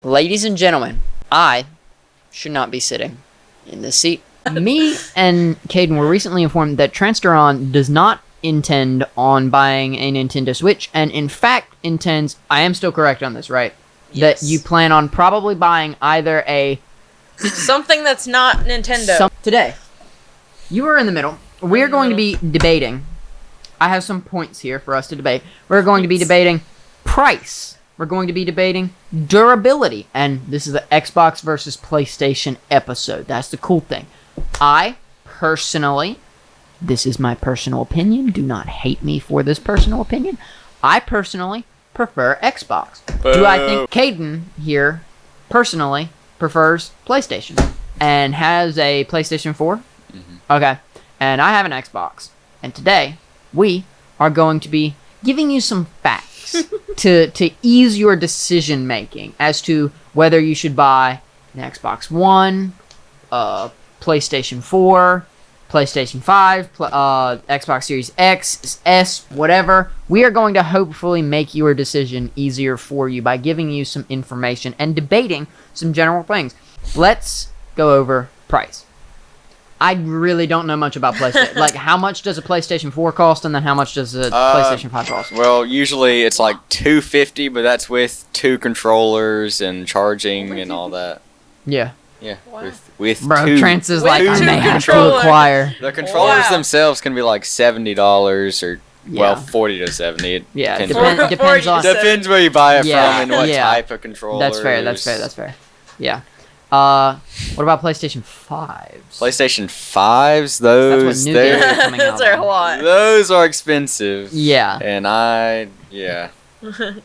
Ladies and gentlemen, I should not be sitting in this seat. Me and Caden were recently informed that Trance Durron does not intend on buying a Nintendo Switch, and in fact intends, I am still correct on this, right? Yes. That you plan on probably buying either a... something that's not Nintendo. Today, you are in the middle. We're going to be debating. I have some points here for us to debate. We're going to be debating price. We're going to be debating durability. And this is the Xbox versus PlayStation episode. That's the cool thing. I, personally, this is my personal opinion. Do not hate me for this personal opinion. I personally prefer Xbox. Boo. Do I think Caden here, personally, prefers PlayStation and has a PlayStation 4? Mm-hmm. Okay. And I have an Xbox. And today, we are going to be giving you some facts to ease your decision making as to whether you should buy an Xbox One, PlayStation 4, PlayStation 5, Xbox Series X, S, whatever. We are going to hopefully make your decision easier for you by giving you some information and debating some general things. Let's go over price. I really don't know much about PlayStation. Like, how much does a PlayStation 4 cost, and then how much does a PlayStation 5 cost? Well, usually it's like $250, but that's with 2 controllers and charging and all that. Yeah. Yeah, Wow. with Bro, two. Trance is With like, I two may have to controllers. acquire. The controllers Wow. themselves can be like $70 or well, Yeah. 40 to 70. It Yeah, depends, depends on... depends where you buy it Yeah, from and what yeah. type of controller. That's fair. Yeah. What about PlayStation 5s? PlayStation 5s, those That's what new games are coming out Those are a on. lot. those are expensive. Yeah. And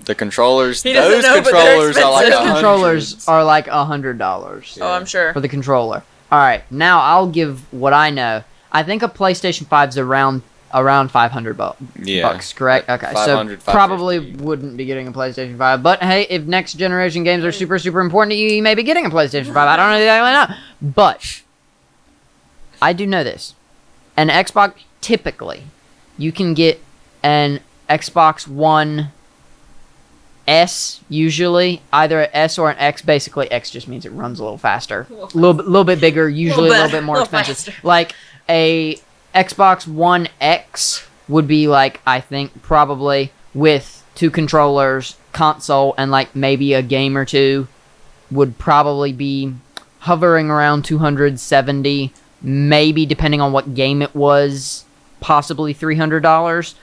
the controllers, He doesn't those know, but they're controllers are like Those expensive. controllers are like $100 Oh, I'm sure. for the controller. Alright, now I'll give what I know. I think a PlayStation 5's around $500 Yeah. bucks, correct? Okay, so 500, probably 550. wouldn't be getting a PlayStation 5. But hey, if next generation games are super, super important to you, you may be getting a PlayStation 5. I don't know exactly know. But I do know this. An Xbox, typically, you can get an Xbox One S, usually. Either an S or an X. Basically, X just means it runs a little faster. A little bit bigger, usually a little bit more expensive. faster. Like a Xbox One X would be like, I think, probably with 2 controllers, console, and like maybe a game or two, would probably be hovering around $270, maybe depending on what game it was, possibly $300.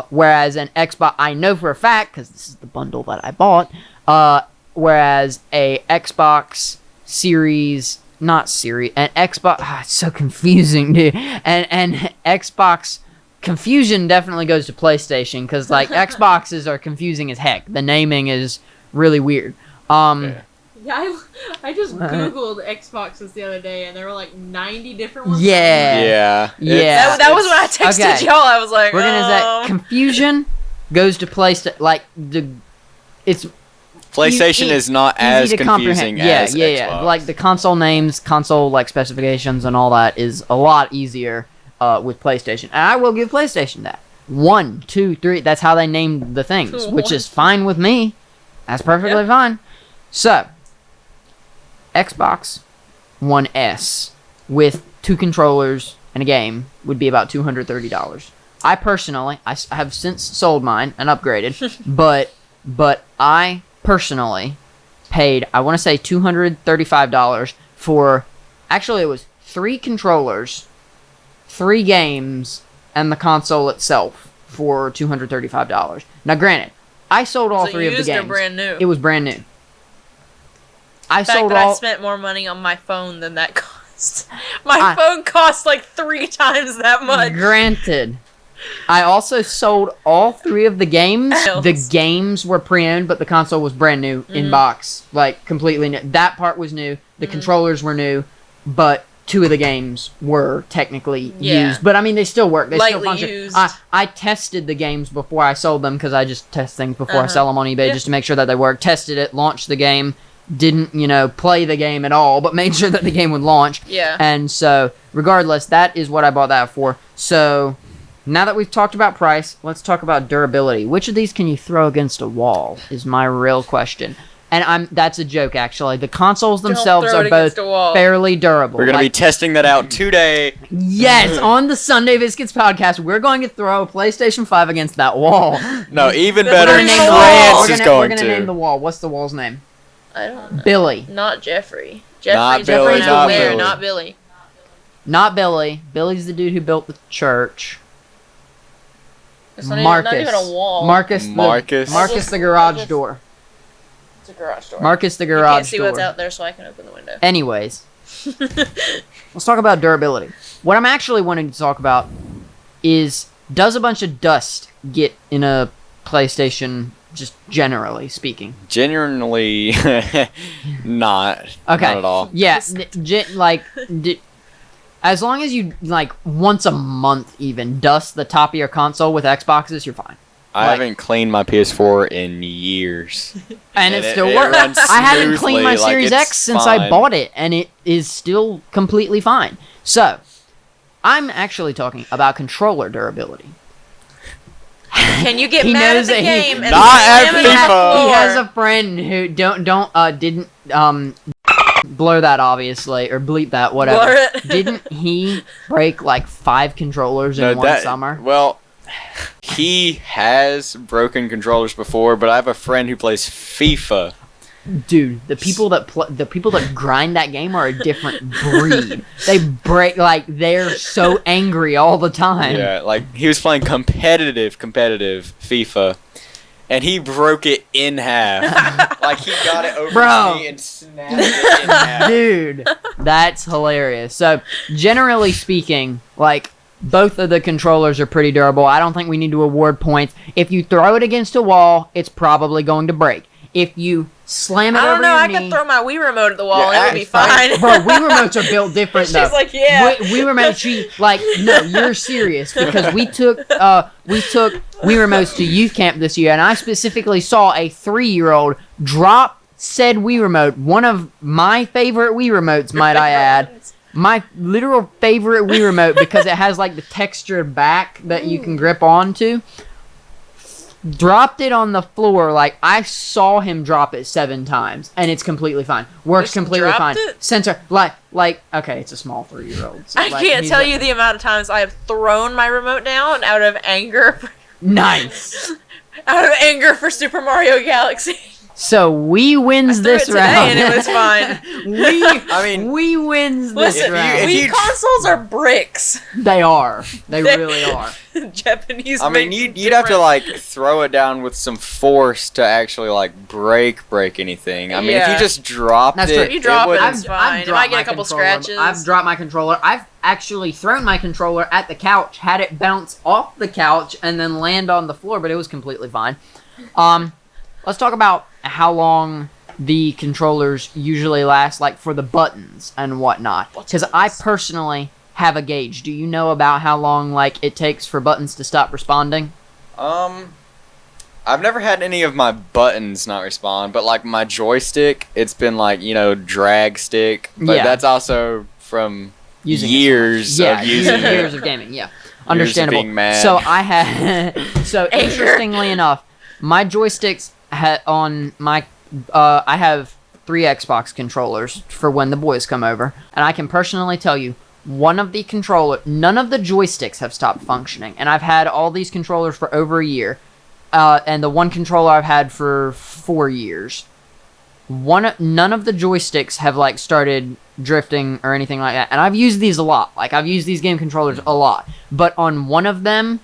Whereas an Xbox, I know for a fact, because this is the bundle that I bought, whereas a Xbox Series... Not Siri, an Xbox... it's so confusing, dude. And Xbox... Confusion definitely goes to PlayStation, because, like, Xboxes are confusing as heck. The naming is really weird. Yeah, I just googled Xboxes the other day, and there were like 90 different ones. Yeah. Yeah. That was when I texted Okay. y'all. I was like, We're gonna say confusion goes to PlayStation. Like, it's... PlayStation is not as easy to confusing comprehend. as Yeah. Xbox. Like the console names, console like specifications, and all that is a lot easier with PlayStation. And I will give PlayStation that 1, 2, 3. That's how they named the things, which is fine with me. That's perfectly fine. So, Xbox One S with 2 controllers and a game would be about $230. I personally, I have since sold mine and upgraded, but I personally paid, I want to say $235 for, actually it was 3 controllers, 3 games, and the console itself for $235. Now granted, I sold all 3 of the used or games. brand new? It was brand new. I The fact sold that all... I spent more money on my phone than that cost. My phone cost like 3 times that much. Granted. I also sold all 3 of the games. The games were pre-owned, but the console was brand new in box. Like, completely new. That part was new. The controllers were new, but 2 of the games were technically used. But, I mean, they still work. They still Lightly function. used. I tested the games before I sold them, because I just test things before I sell them on eBay, just to make sure that they work. Tested it, launched the game, didn't, play the game at all, but made sure that the game would launch. Yeah. And so, regardless, that is what I bought that for. So... Now that we've talked about price, let's talk about durability. Which of these can you throw against a wall is my real question. And that's a joke, actually. The consoles Don't themselves throw are it both against a wall. fairly durable. We're going to be testing that out today. Yes, on the Sunday Biscuits podcast, we're going to throw a PlayStation 5 against that wall. No, even That's better, not even a wall. Trance is We're going gonna to. name the wall. What's the wall's name? I don't know. Billy. Not Jeffrey. Not Jeffrey's Billy, going not out there, Billy. not Billy. Not Billy. Billy's the dude who built the church. It's not Marcus. Even, not even a wall. Marcus Marcus. the garage door. It's a garage door. Marcus the You garage can't see door. what's out there, so I can open the window. Anyways, let's talk about durability. What I'm actually wanting to talk about is, does a bunch of dust get in a PlayStation, just generally speaking? Genuinely not. Okay. Not at all. Yeah, as long as you, like, once a month even, dust the top of your console with Xboxes, you're fine. I haven't cleaned my PS4 in years. And it still it works. runs I haven't cleaned my smoothly, like, Series it's X since I fine. bought it, and it is still completely fine. So, I'm actually talking about controller durability. Can you get He mad at knows the that he- game and Not slam at it on the FIFA. He floor? has a friend who didn't blur that, obviously, or bleep that, whatever. Blur it. Didn't he break like 5 controllers in one summer? Well, he has broken controllers before, but I have a friend who plays FIFA. Dude, the people that grind that game are a different breed. They break, like, they're so angry all the time. Yeah, like he was playing competitive FIFA, and he broke it in half. Like he got it over Bro. his knee and snapped it in half. Dude, that's hilarious. So, generally speaking, like, both of the controllers are pretty durable. I don't think we need to award points. If you throw it against a wall, it's probably going to break. If you slam it I don't over know. your I knee, could throw my Wii remote at the wall Yeah, and it would be it's fine. fine. bro, Wii remotes are built different though. She's like, yeah. Wii remote, no, you're serious, because we took Wii remotes to youth camp this year, and I specifically saw a 3-year-old drop said Wii remote, one of my favorite Wii remotes, might I add. My literal favorite Wii remote, because it has like the textured back that you can grip onto. Dropped it on the floor, like I saw him drop it 7 times, and it's completely fine. Works Just completely dropped fine. it? Sensor, like okay, it's a small 3-year-old. So, I like, can't he's tell a- you the amount of times I have thrown my remote down out of anger. Nice. Out of anger for Super Mario Galaxy. So we wins I threw it this today round. and it was fine. we wins this Listen, round. if Wii you- consoles are bricks. They are. They really are. Japanese. I mean, make you'd have to different- like throw it down with some force to actually like break anything. I mean, if you Yeah. just dropped That's it, true. If you drop it, wouldn't- it's fine. It might get a couple scratches. I've dropped my controller. I've actually thrown my controller at the couch, had it bounce off the couch, and then land on the floor, but it was completely fine. Let's talk about how long the controllers usually last, like for the buttons and whatnot. Because I personally have a gauge. Do you know about how long like it takes for buttons to stop responding? I've never had any of my buttons not respond, but like my joystick, it's been like, drag stick. But Yeah. that's also from Using it. years Yeah, of using years it. of gaming. Yeah, Years of understandable. being mad. So I had. So interestingly enough, my joysticks on my. I have 3 Xbox controllers for when the boys come over, and I can personally tell you, none of the joysticks have stopped functioning, and I've had all these controllers for over a year, and the one controller I've had for 4 years. None of the joysticks have like started drifting or anything like that, and I've used these a lot. Like I've used these game controllers a lot, but on one of them,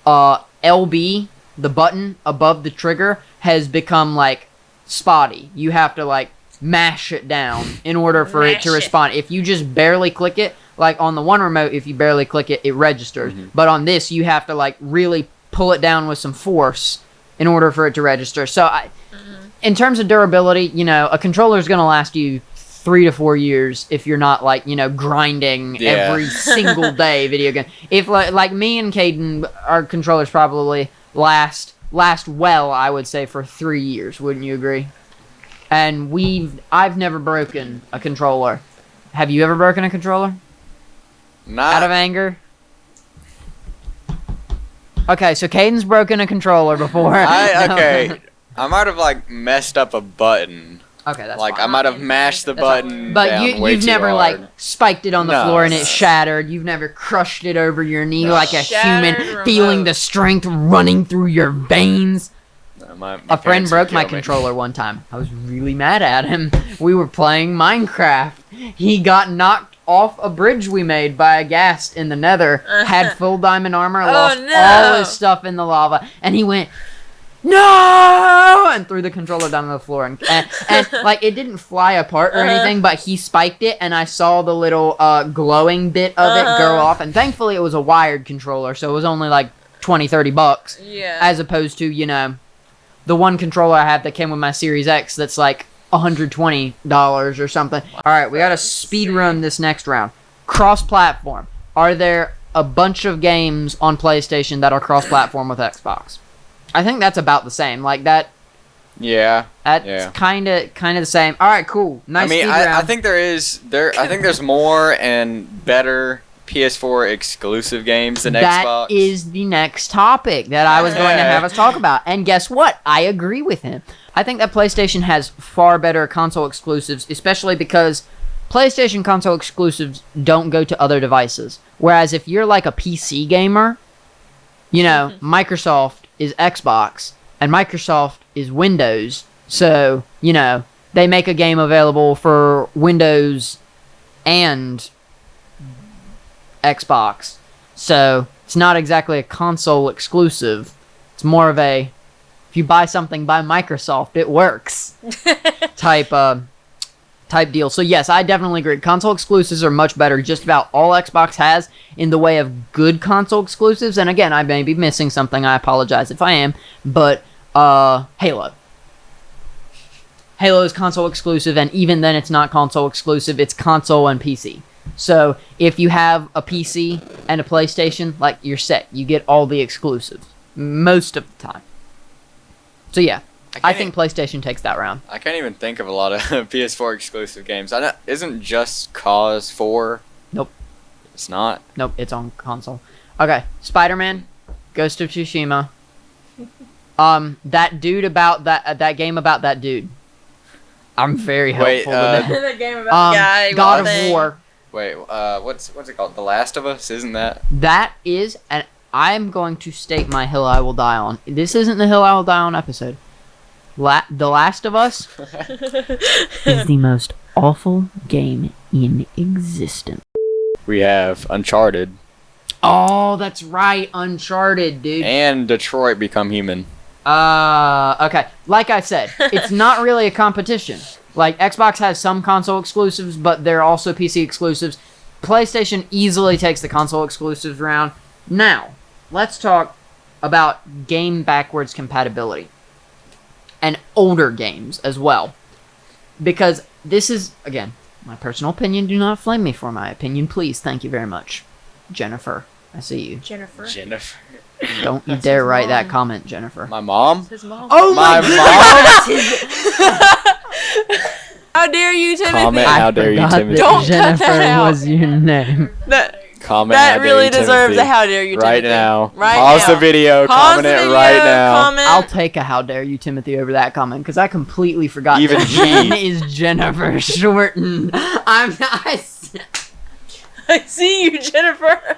LB, the button above the trigger, has become like spotty. You have to like mash it down in order for it to Mash it. respond. If you just barely click it, like on the one remote, if you barely click it, it registers. But on this, you have to like really pull it down with some force in order for it to register. So in terms of durability, a controller is going to last you 3 to 4 years if you're not like, grinding Yeah. every single day video game. If like me and Caden, our controllers probably last well, I would say, for 3 years. Wouldn't you agree? And I've never broken a controller. Have you ever broken a controller? Not Out of anger? Okay, so Caden's broken a controller before. No. okay. I might have like messed up a button. Okay, that's Like fine. I might have mashed the That's fine. button But down way you've too never hard. like spiked it on the No, floor and it no. shattered. You've never crushed it over your knee No. like a Shattered human, remote. feeling the strength running through your veins. No, my A friend parents would broke my kill me. controller one time. I was really mad at him. We were playing Minecraft. He got knocked off a bridge we made by a ghast in the nether, had full diamond armor, lost no. all his stuff in the lava, and he went, "No!" and threw the controller down on the floor. And like, it didn't fly apart or anything, but he spiked it, and I saw the little glowing bit of it go off. And thankfully, it was a wired controller, so it was only like $20-$30, Yeah. as opposed to, you know, the one controller I have that came with my Series X that's like $120 or something. All right, we got to speed run this next round. Cross-platform. Are there a bunch of games on PlayStation that are cross-platform with Xbox? I think that's about the same. Like that. Yeah. That's Yeah. kind of the same. All right, cool. Nice. I mean, speed I round. think I think there's more and better PS4 exclusive games than that Xbox. is the next topic that I was going to have us talk about. And guess what? I agree with him. I think that PlayStation has far better console exclusives, especially because PlayStation console exclusives don't go to other devices. Whereas if you're like a PC gamer, you know, Microsoft is Xbox and Microsoft is Windows. So, you know, they make a game available for Windows and Xbox. So, it's not exactly a console exclusive. It's more of a, if you buy something by Microsoft, it works type deal. So yes, I definitely agree. Console exclusives are much better. Just about all Xbox has in the way of good console exclusives. And again, I may be missing something. I apologize if I am. But Halo. Halo is console exclusive, and even then it's not console exclusive. It's console and PC. So if you have a PC and a PlayStation, like, you're set. You get all the exclusives most of the time. So yeah, I think PlayStation takes that round. I can't even think of a lot of PS4 exclusive games. I know, isn't Just Cause 4? Nope. It's not. Nope, it's on console. Okay, Spider-Man, Ghost of Tsushima. That dude about that game about that dude. I'm very Wait, helpful with that. That game about guy God with of the- War. Wait, what's it called? The Last of Us? Isn't that? That is, and I'm going to stake my hill I will die on. This isn't the hill I will die on episode. The Last of Us is the most awful game in existence. We have Uncharted Oh, that's right, Uncharted, dude. and Detroit Become Human. Okay. Like I said, it's not really a competition. Like, Xbox has some console exclusives, but they're also PC exclusives. PlayStation easily takes the console exclusives round. Now, let's talk about game backwards compatibility. And older games as well. Because this is, again, my personal opinion. Do not flame me for my opinion, please. Thank you very much. Jennifer, I see you. Jennifer. Jennifer. Don't you dare write that comment, Jennifer. My mom? His mom. Oh My How dare you, Timothy? Comment. I How dare you, forgot Timothy. that Don't cut Jennifer that out. was your name. Comment. How That dare really you, deserves Timothy. a how dare you, Timothy. Right now. Right Pause now. the video. Pause Comment the it video, right now. Comment. I'll take a how dare you, Timothy, over that comment because I completely forgot. Even that he- Jen is Jennifer shortened. I I see you, Jennifer.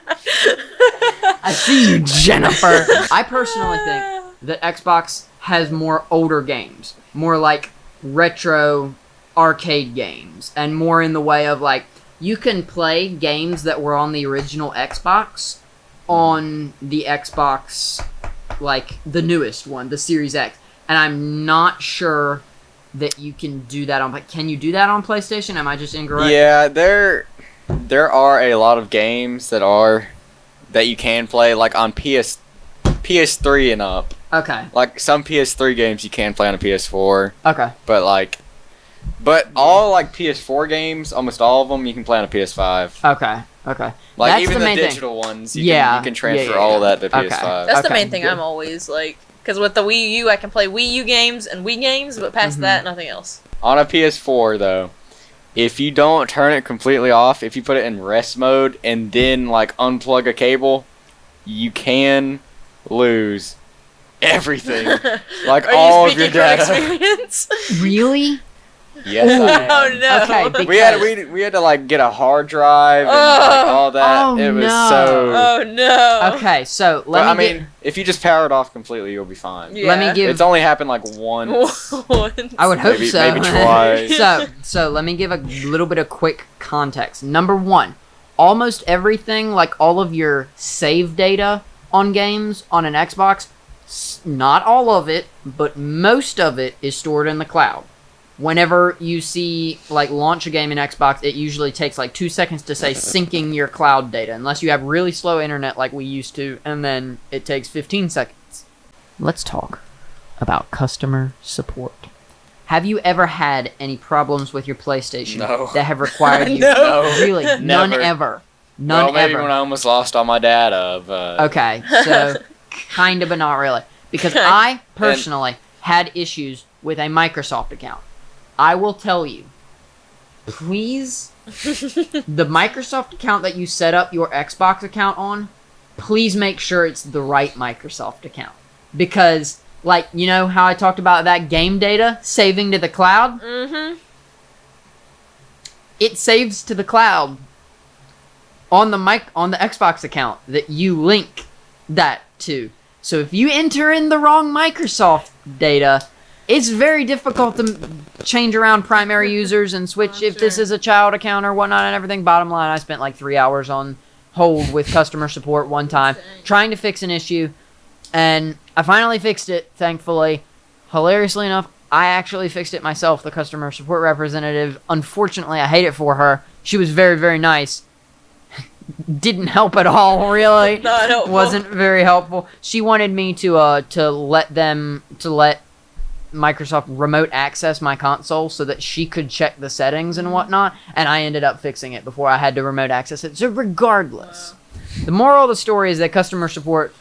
see you, Jennifer. I personally think that Xbox has more older games, more like retro arcade games, and more in the way of like you can play games that were on the original Xbox on the Xbox, like the newest one, the Series X. And I'm not sure that you can do that on. Can you do that on PlayStation? Am I just incorrect? Yeah, there are a lot of games that you can play like on PS3 and up. Okay. Like some PS3 games you can play on a PS4, Okay. but all like PS4 games, almost all of them you can play on a PS5. Okay. Okay. Like That's even the the main thing. digital ones, Yeah, you can transfer yeah, all of yeah. that to Okay. PS5. That's the Okay, main thing good. I'm always like, because with the Wii U, I can play Wii U games and Wii games, but past that, nothing else. On a PS4 though, if you don't turn it completely off, if you put it in rest mode and then like unplug a cable, you can lose everything, like Are all you of your speaking from data. experience? Really? Yes, I am. Oh no. Okay, We had to like get a hard drive and like, all that. Oh, it was no. so. Oh no. Okay, so But I mean, if you just power it off completely, you'll be fine. Yeah. let me give. It's only happened like once. Once. I would hope maybe- so. maybe twice. So let me give a little bit of quick context. Number one, almost everything, like all of your save data on games on an Xbox, not all of it, but most of it is stored in the cloud. Whenever you see like launch a game in Xbox, it usually takes like 2 seconds to say syncing your cloud data, unless you have really slow internet like we used to, and then it takes 15 seconds. Let's talk about customer support. Have you ever had any problems with your PlayStation No. that have required you? No. Really? None Never. ever. None Well, maybe ever. when I almost lost all my data, but Okay, so kind of, but not really. Because Okay. I personally had issues with a Microsoft account. I will tell you, please, the Microsoft account that you set up your Xbox account on, please make sure it's the right Microsoft account. Because, like, you know how I talked about that game data saving to the cloud? Mm-hmm. It saves to the cloud on the Xbox account that you link that to. So if you enter in the wrong Microsoft data, it's very difficult to change around primary users and switch if this Sure. is a child account or whatnot and everything. Bottom line, I spent like 3 hours on hold with customer support one time trying to fix an issue, and I finally fixed it, thankfully. Hilariously enough, I actually fixed it myself, the customer support representative. Unfortunately, I hate it for her. She was very, very nice. Didn't help at all, really. Not helpful. Wasn't very helpful. She wanted me to let Microsoft remote access my console so that she could check the settings and whatnot, and I ended up fixing it before I had to remote access it. So regardless, the moral of the story is that customer support,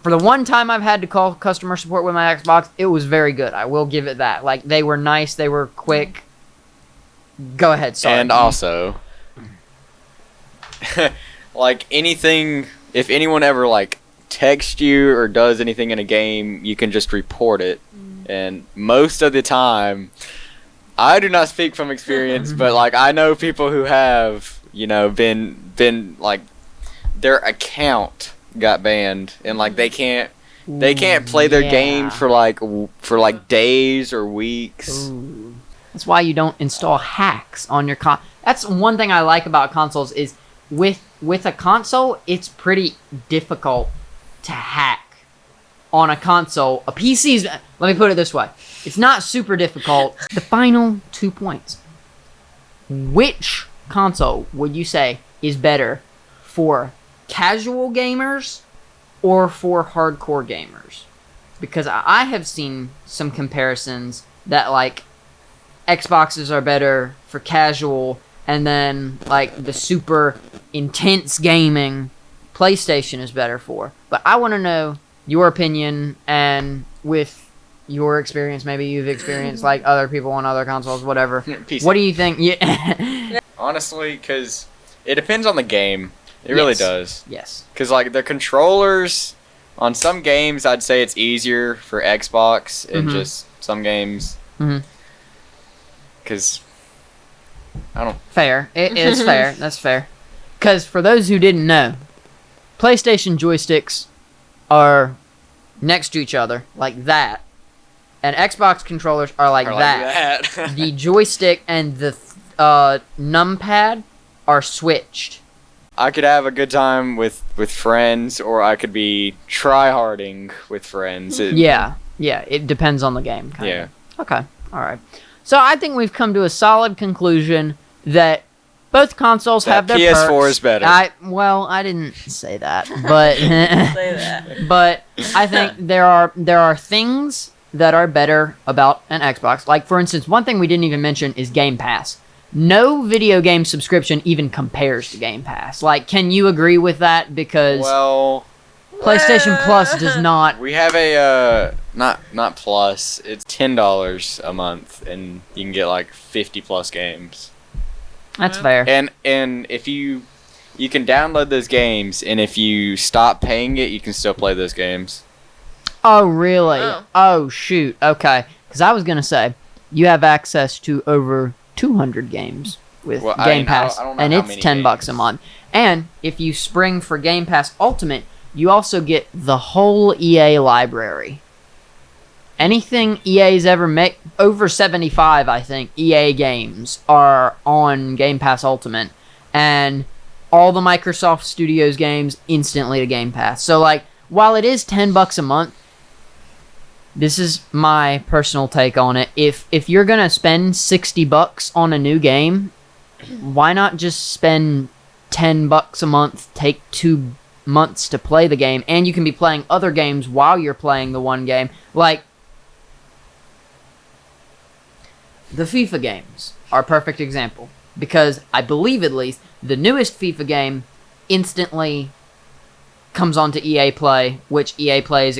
for the one time I've had to call customer support with my Xbox, it was very good. I will give it that. Like, they were nice, they were quick. Go ahead, sorry. and also, like anything, if anyone ever like texts you or does anything in a game, you can just report it. And most of the time, I do not speak from experience, but like I know people who have, you know, been like their account got banned and like they can't play their game for like days or weeks. Ooh. That's why you don't install hacks on your That's one thing I like about consoles is with a console, it's pretty difficult to hack on a console. A PC's, let me put it this way, it's not super difficult. The final 2 points. Which console would you say is better for casual gamers or for hardcore gamers? Because I have seen some comparisons that like Xboxes are better for casual, and then like the super intense gaming PlayStation is better for. But I want to know your opinion, and with your experience, maybe you've experienced like other people on other consoles, whatever. PC. What do you think? Yeah. Honestly, because it depends on the game. It really Yes. does. Yes. Because like the controllers on some games, I'd say it's easier for Xbox, and Mhm. just some games. Mhm. Because I don't. Fair. It's fair. That's fair. Because for those who didn't know, PlayStation joysticks are next to each other like that, and Xbox controllers are like or that. that. The joystick and the numpad are switched. I could have a good time with friends, or I could be tryharding with friends. Yeah. It depends on the game. Kinda. Yeah. Okay. All right. So I think we've come to a solid conclusion that both consoles That have their PS4 perks. is better. I didn't say that, but Say that. but I think there are things that are better about an Xbox. Like, for instance, one thing we didn't even mention is Game Pass. No video game subscription even compares to Game Pass. Like, can you agree with that? Because Well, PlayStation Plus does not. we have a not plus. It's $10 a month, and you can get like 50 plus games. That's fair. And if you can download those games, and if you stop paying it, you can still play those games. Oh, really? Oh. Oh, shoot. Okay. Because I was going to say, you have access to over 200 games with Well, Game Pass, I don't know and how it's many $10 a games. month. And if you spring for Game Pass Ultimate, you also get the whole EA library. Anything EA's ever made, over 75, I think, EA games are on Game Pass Ultimate. And all the Microsoft Studios games instantly to Game Pass. So, like, while it is $10 a month, this is my personal take on it. If you're gonna spend $60 on a new game, why not just spend $10 a month, take 2 months to play the game, and you can be playing other games while you're playing the one game. Like, the FIFA games are a perfect example, because I believe at least the newest FIFA game instantly comes onto EA Play, which EA Play is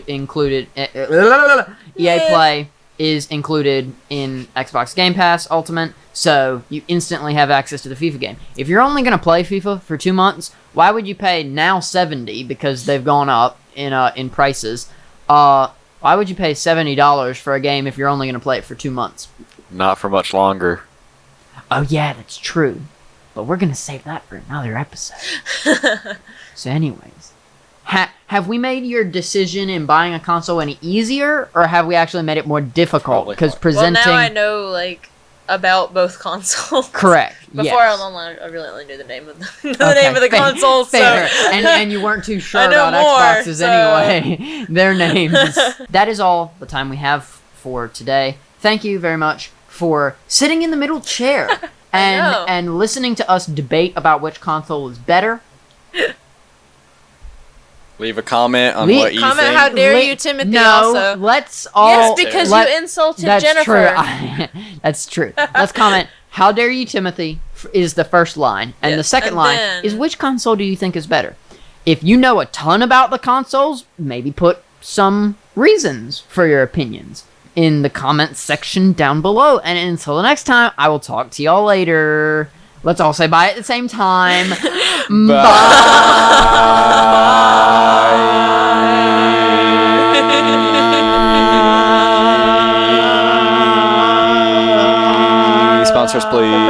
included. EA Play is included in Xbox Game Pass Ultimate, so you instantly have access to the FIFA game. If you're only going to play FIFA for 2 months, why would you pay now $70 because they've gone up in prices? Why would you pay $70 for a game if you're only going to play it for 2 months? Not for much longer. Oh yeah, that's true. But we're going to save that for another episode. So anyways, have we made your decision in buying a console any easier, or have we actually made it more difficult? Probably Because more. presenting... Well, now I know, like, about both consoles. Correct. Before yes. I was online, I really only knew the name of the, Okay, name of the fair, console. fair. So And you weren't too sure I know about more, Xboxes so- anyway. Their names. That is all the time we have for today. Thank you very much for sitting in the middle chair know. and listening to us debate about which console is better. Leave a comment on Leave- what you comment think. how dare you, Timothy, No, also. let's all... Yes, because let- you insulted That's Jennifer. true. That's true. Let's comment. How dare you, Timothy? Is the first line, and the Yes, second and line then- is which console do you think is better? If you know a ton about the consoles, maybe put some reasons for your opinions in the comments section down below. And until the next time, I will talk to y'all later. Let's all say bye at the same time. Sponsors, please.